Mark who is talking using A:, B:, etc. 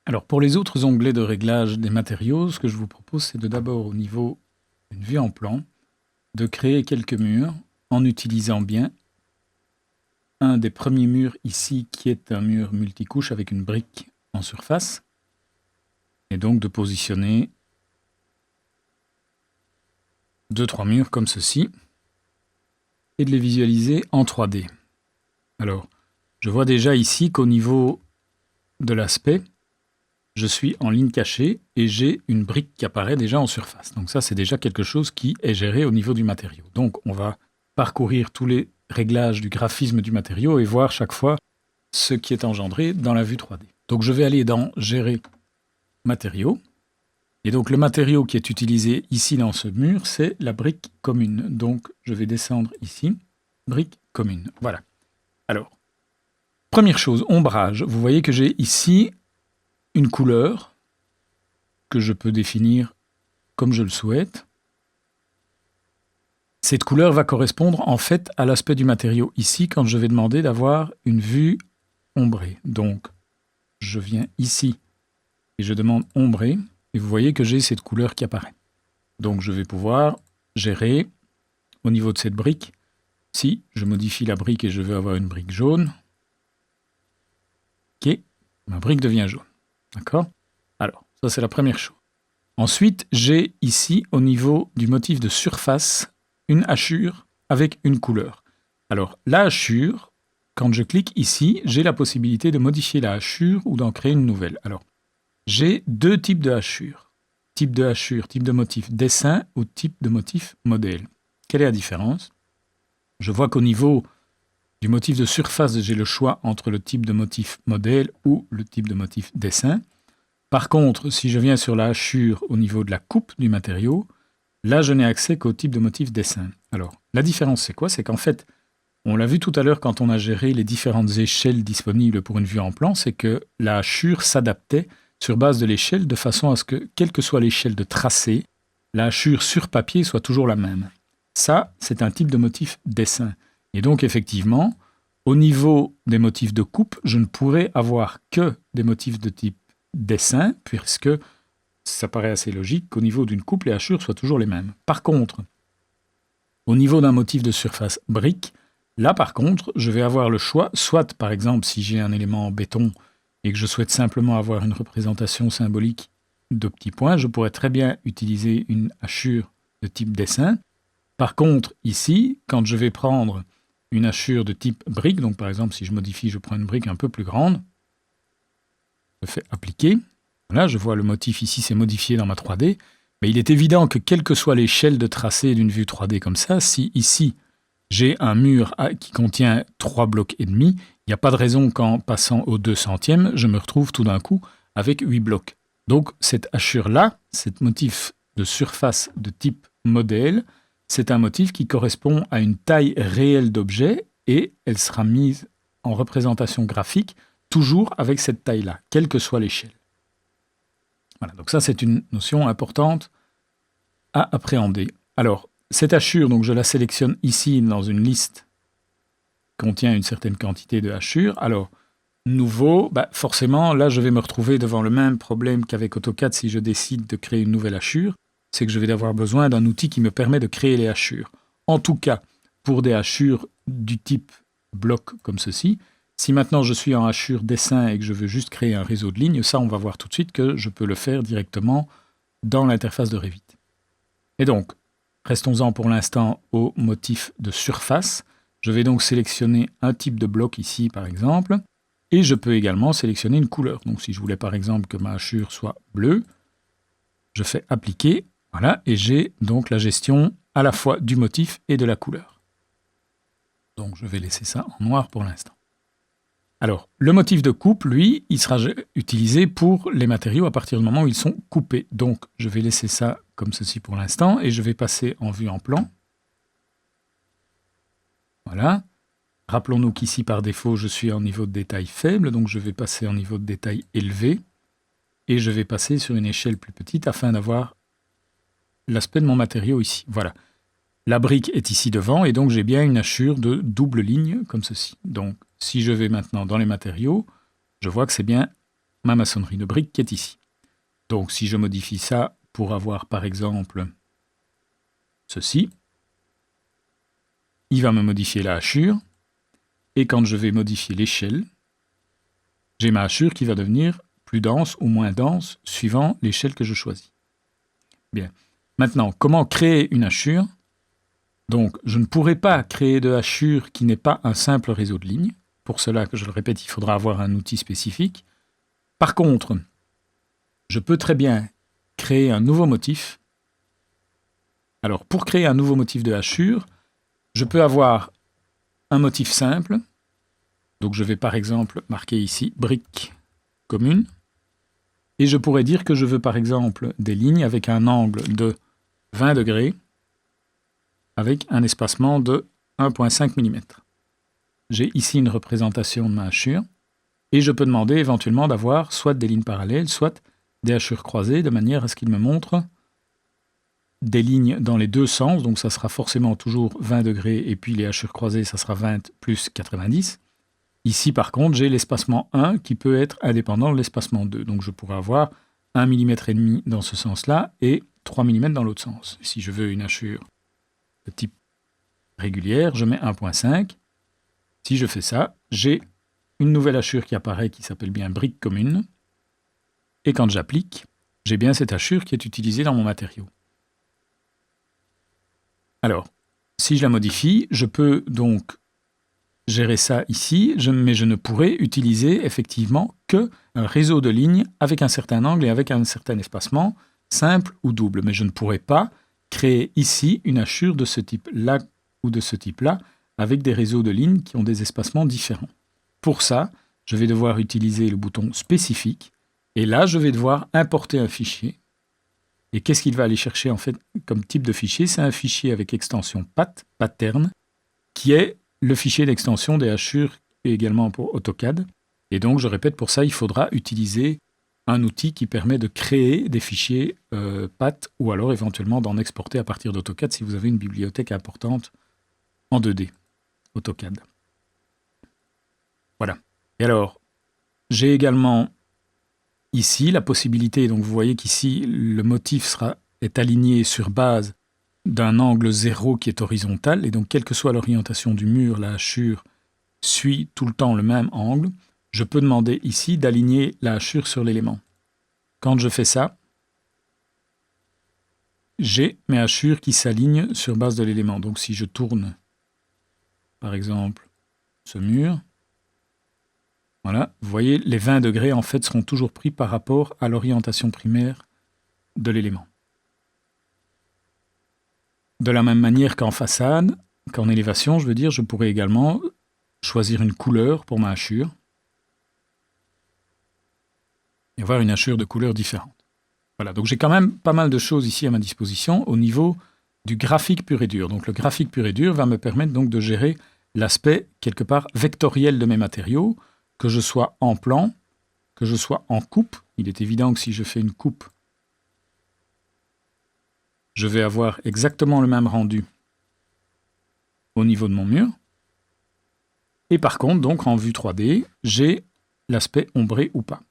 A: Alors pour les autres onglets de réglage des matériaux, ce que je vous propose, c'est de d'abord au niveau d'une vue en plan, de créer quelques murs en utilisant bien un des premiers murs ici qui est un mur multicouche avec une brique en surface, et donc de positionner 2-3 murs comme ceci, et de les visualiser en 3D. Alors, je vois déjà ici qu'au niveau de l'aspect, je suis en ligne cachée et j'ai une brique qui apparaît déjà en surface. Donc ça, c'est déjà quelque chose qui est géré au niveau du matériau. Donc on va parcourir tous les réglages du graphisme du matériau et voir chaque fois ce qui est engendré dans la vue 3D. Donc je vais aller dans Gérer matériaux. Et donc le matériau qui est utilisé ici dans ce mur, c'est la brique commune. Donc je vais descendre ici, brique commune. Voilà. Alors, première chose, ombrage. Vous voyez que j'ai ici une couleur que je peux définir comme je le souhaite. Cette couleur va correspondre en fait à l'aspect du matériau ici quand je vais demander d'avoir une vue ombrée. Donc, je viens ici et je demande ombrée et vous voyez que j'ai cette couleur qui apparaît. Donc, je vais pouvoir gérer au niveau de cette brique. Si je modifie la brique et je veux avoir une brique jaune, ok, ma brique devient jaune. D'accord? Alors, ça c'est la première chose. Ensuite, j'ai ici, au niveau du motif de surface, une hachure avec une couleur. Alors, la hachure, quand je clique ici, j'ai la possibilité de modifier la hachure ou d'en créer une nouvelle. Alors, j'ai deux types de hachures. Type de hachure, type de motif dessin ou type de motif modèle. Quelle est la différence? Je vois qu'au niveau du motif de surface, j'ai le choix entre le type de motif modèle ou le type de motif dessin. Par contre, si je viens sur la hachure au niveau de la coupe du matériau, là, je n'ai accès qu'au type de motif dessin. Alors, la différence, c'est quoi? C'est qu'en fait, on l'a vu tout à l'heure quand on a géré les différentes échelles disponibles pour une vue en plan, c'est que la hachure s'adaptait sur base de l'échelle de façon à ce que, quelle que soit l'échelle de tracé, la hachure sur papier soit toujours la même. Ça, c'est un type de motif dessin. Et donc, effectivement, au niveau des motifs de coupe, je ne pourrais avoir que des motifs de type dessin, puisque ça paraît assez logique qu'au niveau d'une coupe, les hachures soient toujours les mêmes. Par contre, au niveau d'un motif de surface brique, là par contre, je vais avoir le choix, soit par exemple si j'ai un élément en béton et que je souhaite simplement avoir une représentation symbolique de petits points, je pourrais très bien utiliser une hachure de type dessin. Par contre, ici, quand je vais prendre une hachure de type brique, donc par exemple si je modifie, je prends une brique un peu plus grande, je fais appliquer. Voilà, je vois le motif ici s'est modifié dans ma 3D. Mais il est évident que quelle que soit l'échelle de tracé d'une vue 3D comme ça, si ici j'ai un mur qui contient 3 blocs et demi, il n'y a pas de raison qu'en passant au 200e, je me retrouve tout d'un coup avec 8 blocs. Donc cette hachure-là, cet motif de surface de type modèle, c'est un motif qui correspond à une taille réelle d'objet et elle sera mise en représentation graphique toujours avec cette taille-là, quelle que soit l'échelle. Voilà, donc ça c'est une notion importante à appréhender. Alors, cette hachure, donc je la sélectionne ici dans une liste qui contient une certaine quantité de hachures. Alors, nouveau, forcément, là je vais me retrouver devant le même problème qu'avec AutoCAD si je décide de créer une nouvelle hachure, c'est que je vais avoir besoin d'un outil qui me permet de créer les hachures. En tout cas, pour des hachures du type bloc comme ceci, si maintenant je suis en hachure dessin et que je veux juste créer un réseau de lignes, ça on va voir tout de suite que je peux le faire directement dans l'interface de Revit. Et donc, restons-en pour l'instant au motif de surface. Je vais donc sélectionner un type de bloc ici par exemple, et je peux également sélectionner une couleur. Donc si je voulais par exemple que ma hachure soit bleue, je fais appliquer, voilà, et j'ai donc la gestion à la fois du motif et de la couleur. Donc je vais laisser ça en noir pour l'instant. Alors, le motif de coupe, lui, il sera utilisé pour les matériaux à partir du moment où ils sont coupés. Donc, je vais laisser ça comme ceci pour l'instant et je vais passer en vue en plan. Voilà. Rappelons-nous qu'ici, par défaut, je suis en niveau de détail faible, donc je vais passer en niveau de détail élevé et je vais passer sur une échelle plus petite afin d'avoir l'aspect de mon matériau ici. Voilà. La brique est ici devant et donc j'ai bien une hachure de double ligne comme ceci. Donc si je vais maintenant dans les matériaux, je vois que c'est bien ma maçonnerie de briques qui est ici. Donc si je modifie ça pour avoir par exemple ceci, il va me modifier la hachure, et quand je vais modifier l'échelle, j'ai ma hachure qui va devenir plus dense ou moins dense suivant l'échelle que je choisis. Bien. Maintenant, comment créer une hachure? Donc, je ne pourrai pas créer de hachure qui n'est pas un simple réseau de lignes. Pour cela, que je le répète, il faudra avoir un outil spécifique. Par contre, je peux très bien créer un nouveau motif. Alors, pour créer un nouveau motif de hachure, je peux avoir un motif simple. Donc, je vais par exemple marquer ici « brique commune ». Et je pourrais dire que je veux par exemple des lignes avec un angle de 20 degrés avec un espacement de 1,5 mm. J'ai ici une représentation de ma hachure et je peux demander éventuellement d'avoir soit des lignes parallèles, soit des hachures croisées de manière à ce qu'il me montre des lignes dans les deux sens. Donc ça sera forcément toujours 20 degrés et puis les hachures croisées, ça sera 20 plus 90. Ici, par contre, j'ai l'espacement 1 qui peut être indépendant de l'espacement 2. Donc, je pourrais avoir 1,5 mm dans ce sens-là et 3 mm dans l'autre sens. Si je veux une hachure de type régulière, je mets 1,5. Si je fais ça, j'ai une nouvelle hachure qui apparaît qui s'appelle bien brique commune. Et quand j'applique, j'ai bien cette hachure qui est utilisée dans mon matériau. Alors, si je la modifie, je peux donc gérer ça ici, mais je ne pourrais utiliser effectivement qu'un réseau de lignes avec un certain angle et avec un certain espacement, simple ou double. Mais je ne pourrais pas créer ici une hachure de ce type-là ou de ce type-là avec des réseaux de lignes qui ont des espacements différents. Pour ça, je vais devoir utiliser le bouton spécifique et là, je vais devoir importer un fichier. Et qu'est-ce qu'il va aller chercher en fait comme type de fichier? C'est un fichier avec extension pattern, qui est le fichier d'extension des hachures et également pour AutoCAD. Et donc, je répète, pour ça, il faudra utiliser un outil qui permet de créer des fichiers PAT ou alors éventuellement d'en exporter à partir d'AutoCAD si vous avez une bibliothèque importante en 2D, AutoCAD. Voilà. Et alors, j'ai également ici la possibilité, donc vous voyez qu'ici, le motif est aligné sur base d'un angle 0 qui est horizontal, et donc quelle que soit l'orientation du mur, la hachure suit tout le temps le même angle. Je peux demander ici d'aligner la hachure sur l'élément. Quand je fais ça, j'ai mes hachures qui s'alignent sur base de l'élément. Donc si je tourne, par exemple, ce mur, voilà, vous voyez, les 20 degrés en fait seront toujours pris par rapport à l'orientation primaire de l'élément. De la même manière qu'en façade, qu'en élévation, je veux dire, je pourrais également choisir une couleur pour ma hachure et avoir une hachure de couleurs différentes. Voilà, donc j'ai quand même pas mal de choses ici à ma disposition au niveau du graphique pur et dur. Donc le graphique pur et dur va me permettre donc de gérer l'aspect quelque part vectoriel de mes matériaux, que je sois en plan, que je sois en coupe. Il est évident que si je fais une coupe, je vais avoir exactement le même rendu au niveau de mon mur. Et par contre, donc en vue 3D, j'ai l'aspect ombré ou pas.